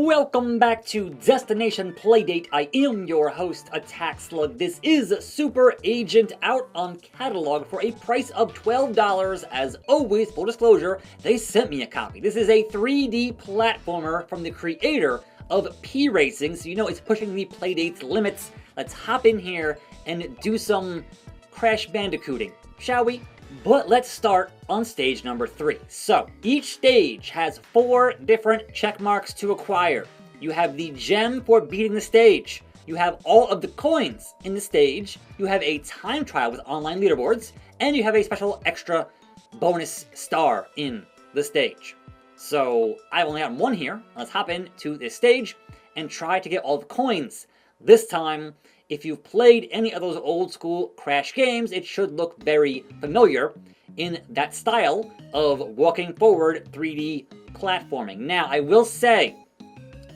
Welcome back to Destination Playdate. I am your host, Attack Slug. This is Super Agent out on catalog for a price of $12. As always, full disclosure, they sent me a copy. This is a 3D platformer from the creator of P-Racing, so you know it's pushing the Playdate's limits. Let's hop in here and do some Crash Bandicooting, shall we? But let's start on stage number 3. So, each stage has 4 different check marks to acquire. You have the gem for beating the stage. You have all of the coins in the stage. You have a time trial with online leaderboards. And you have a special extra bonus star in the stage. So, I've only got one here. Let's hop into this stage and try to get all the coins. This time, if you've played any of those old school Crash games, it should look very familiar in that style of walking forward 3D platforming. Now, I will say,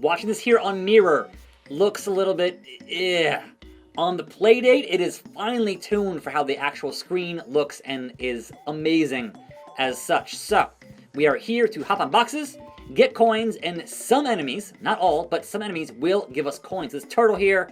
watching this here on mirror looks a little bit, On the Playdate, it is finely tuned for how the actual screen looks and is amazing as such. So, we are here to hop on boxes, get coins, and some enemies, not all, but some enemies will give us coins. This turtle here,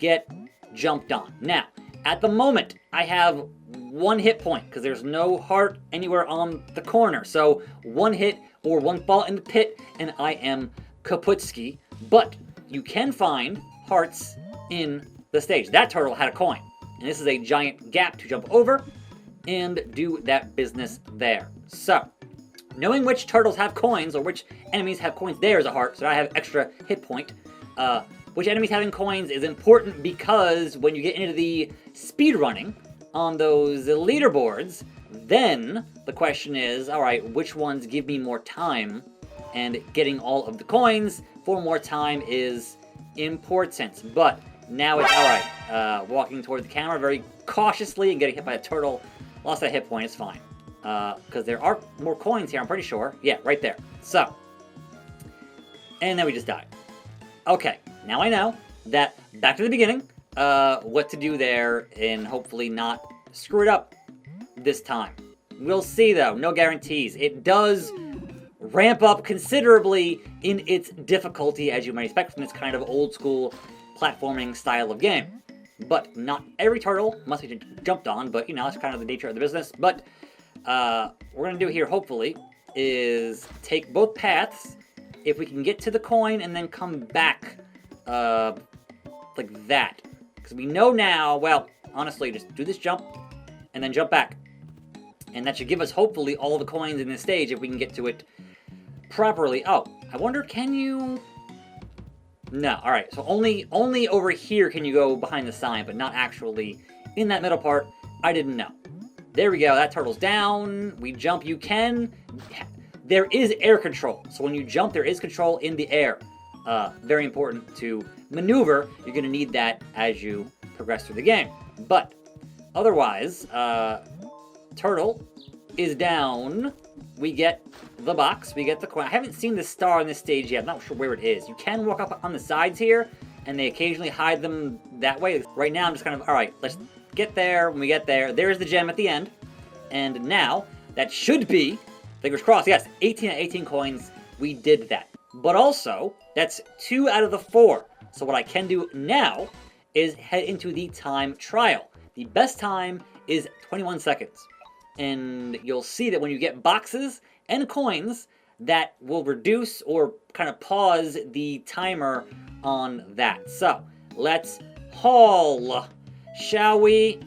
get jumped on. Now, at the moment, I have 1 hit point because there's no heart anywhere on the corner. So 1 hit or 1 fall in the pit and I am kaputski. But you can find hearts in the stage. That turtle had a coin. And this is a giant gap to jump over and do that business there. So, knowing which turtles have coins or which enemies have coins, there's a heart. So I have extra hit point. Which enemies having coins is important because when you get into the speed running on those leaderboards, then the question is, alright, which ones give me more time? And getting all of the coins for more time is important. But now it's alright. Walking toward the camera very cautiously and getting hit by a turtle. Lost that hit point, it's fine. Because there are more coins here, I'm pretty sure. Yeah, right there. So. And then we just died. Okay. Now I know that, back to the beginning, what to do there and hopefully not screw it up this time. We'll see though, no guarantees. It does ramp up considerably in its difficulty as you might expect from this kind of old school platforming style of game. But not every turtle must be jumped on, but you know, that's kind of the nature of the business. But what we're going to do here, hopefully, is take both paths. If we can get to the coin and then come back like that. Because we know now, well, honestly, just do this jump, and then jump back. And that should give us, hopefully, all the coins in this stage if we can get to it properly. Oh, I wonder, can you... No, alright, so only over here can you go behind the sign, but not actually in that middle part. I didn't know. There we go, that turtle's down. We jump, you can... There is air control, so when you jump, there is control in the air. Very important to maneuver. You're going to need that as you progress through the game. But otherwise, turtle is down. We get the box. We get the coin. I haven't seen the star on this stage yet. I'm not sure where it is. You can walk up on the sides here, and they occasionally hide them that way. Right now, I'm just kind of, all right, let's get there. When we get there, there's the gem at the end. And now, that should be, fingers crossed, yes, 18 out of 18 coins. We did that. But also, that's 2 out of the 4. So what I can do now is head into the time trial. The best time is 21 seconds. And you'll see that when you get boxes and coins, that will reduce or kind of pause the timer on that. So, let's haul, shall we?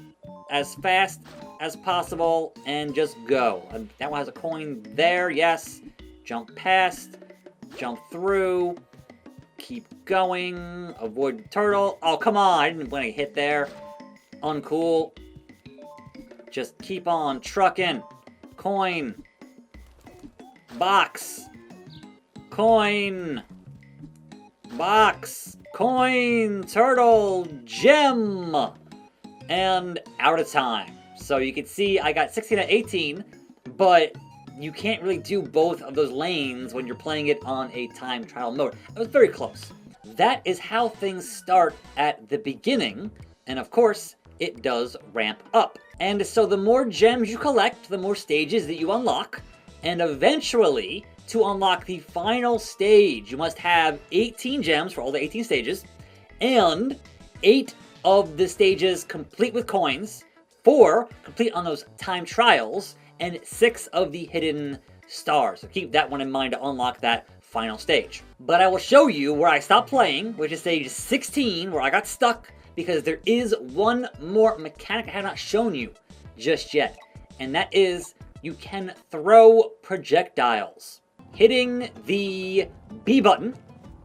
As fast as possible and just go. That one has a coin there, yes. Jump past. Jump through, keep going, avoid the turtle. Oh, come on, I didn't want to hit there. Uncool. Just keep on trucking. Coin. Box. Coin. Box. Coin. Turtle. Gem. And out of time. So you can see I got 16 out of 18, but you can't really do both of those lanes when you're playing it on a time trial mode. It was very close. That is how things start at the beginning, and of course, it does ramp up. And so the more gems you collect, the more stages that you unlock, and eventually, to unlock the final stage, you must have 18 gems for all the 18 stages, and 8 of the stages complete with coins, 4 complete on those time trials, and 6 of the hidden stars. So keep that one in mind to unlock that final stage. But I will show you where I stopped playing, which is stage 16, where I got stuck, because there is one more mechanic I have not shown you just yet. And that is, you can throw projectiles. Hitting the B button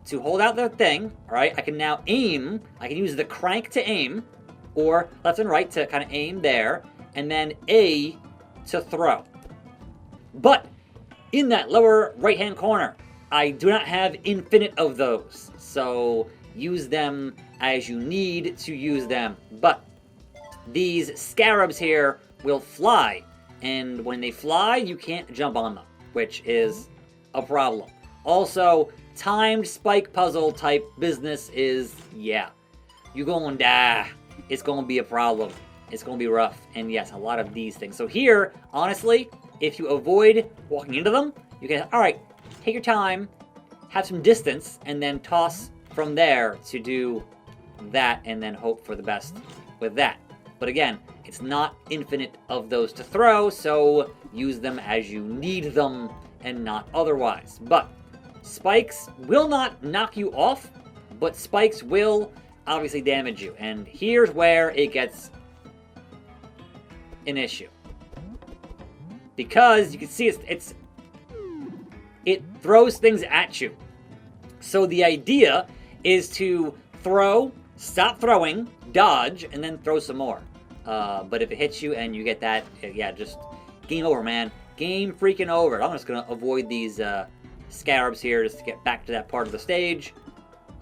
to hold out the thing, alright, I can now aim. I can use the crank to aim, or left and right to kind of aim there, and then A to throw. But in that lower right-hand corner, I do not have infinite of those, so use them as you need to use them. But these scarabs here will fly, and when they fly, you can't jump on them, which is a problem. Also, timed spike puzzle type business is, yeah, you gonna die. It's gonna be a problem. It's gonna be rough, and yes, a lot of these things. So here, honestly, if you avoid walking into them, you can, alright, take your time, have some distance, and then toss from there to do that, and then hope for the best with that. But again, it's not infinite of those to throw, so use them as you need them and not otherwise. But spikes will not knock you off, but spikes will obviously damage you. And here's where it gets an issue. Because you can see it throws things at you. So the idea is to throw, stop throwing, dodge, and then throw some more. But if it hits you and you get that, yeah, just game over, man. Game freaking over. I'm just going to avoid these scarabs here just to get back to that part of the stage.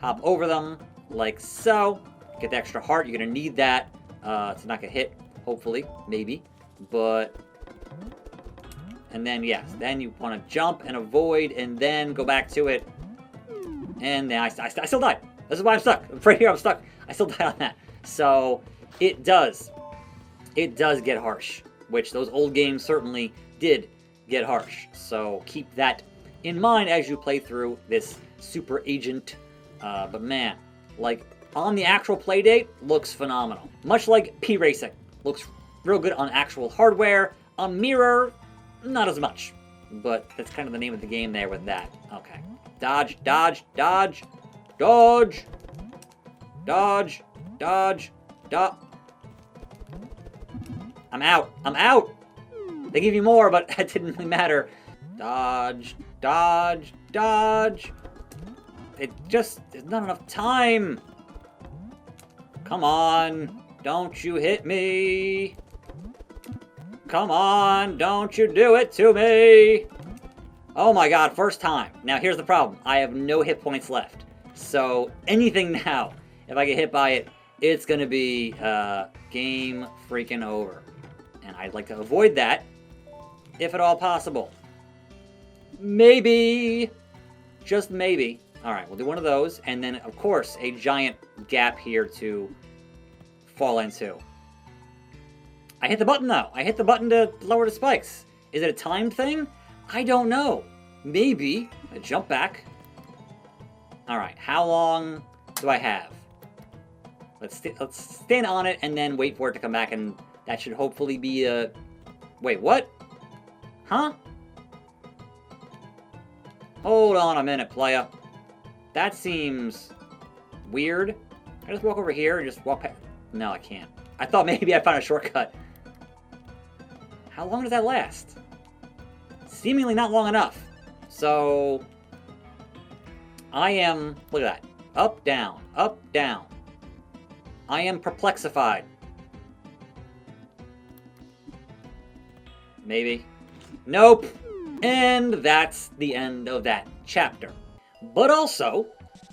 Hop over them, like so. Get the extra heart. You're going to need that to not get hit, hopefully, maybe. But, and then, yes, then you want to jump and avoid and then go back to it. And then I still died. This is why I'm stuck. Right here, I'm stuck. I still died on that. So, it does get harsh, which those old games certainly did get harsh. So keep that in mind as you play through this Super Agent. But man, like on the actual Playdate, looks phenomenal. Much like P Racing, looks real good on actual hardware. On mirror, not as much. But that's kind of the name of the game there with that. Okay. Dodge, dodge, dodge, dodge, dodge, dodge, dodge. I'm out. I'm out. They give you more, but that didn't really matter. Dodge, dodge, dodge. There's not enough time. Come on. Don't you hit me. Come on. Don't you do it to me. Oh my god, first time. Now here's the problem. I have no hit points left. So anything now, if I get hit by it, it's going to be game freaking over. And I'd like to avoid that, if at all possible. Maybe. Just maybe. Alright, we'll do one of those. And then, of course, a giant gap here to fall into. I hit the button, though. I hit the button to lower the spikes. Is it a timed thing? I don't know. Maybe. I jump back. Alright, how long do I have? Let's stand on it and then wait for it to come back, and that should hopefully be a... Wait, what? Huh? Hold on a minute, playa. That seems weird. Can I just walk over here and just walk past? No, I can't. I thought maybe I found a shortcut. How long does that last? Seemingly not long enough. So... I am... Look at that. Up, down. Up, down. I am perplexified. Maybe. Nope. And that's the end of that chapter. But also,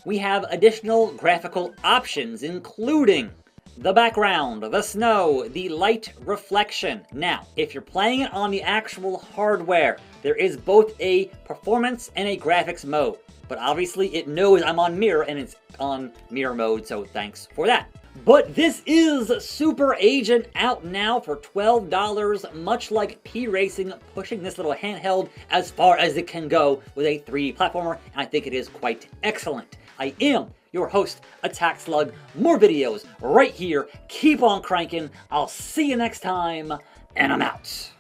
we have additional graphical options, including the background, the snow, the light reflection. Now, if you're playing it on the actual hardware, there is both a performance and a graphics mode. But obviously, it knows I'm on mirror, and it's on mirror mode, so thanks for that. But this is Super Agent out now for $12, much like P-Racing, pushing this little handheld as far as it can go with a 3D platformer, and I think it is quite excellent. I am your host, Attack Slug. More videos right here. Keep on cranking. I'll see you next time, and I'm out.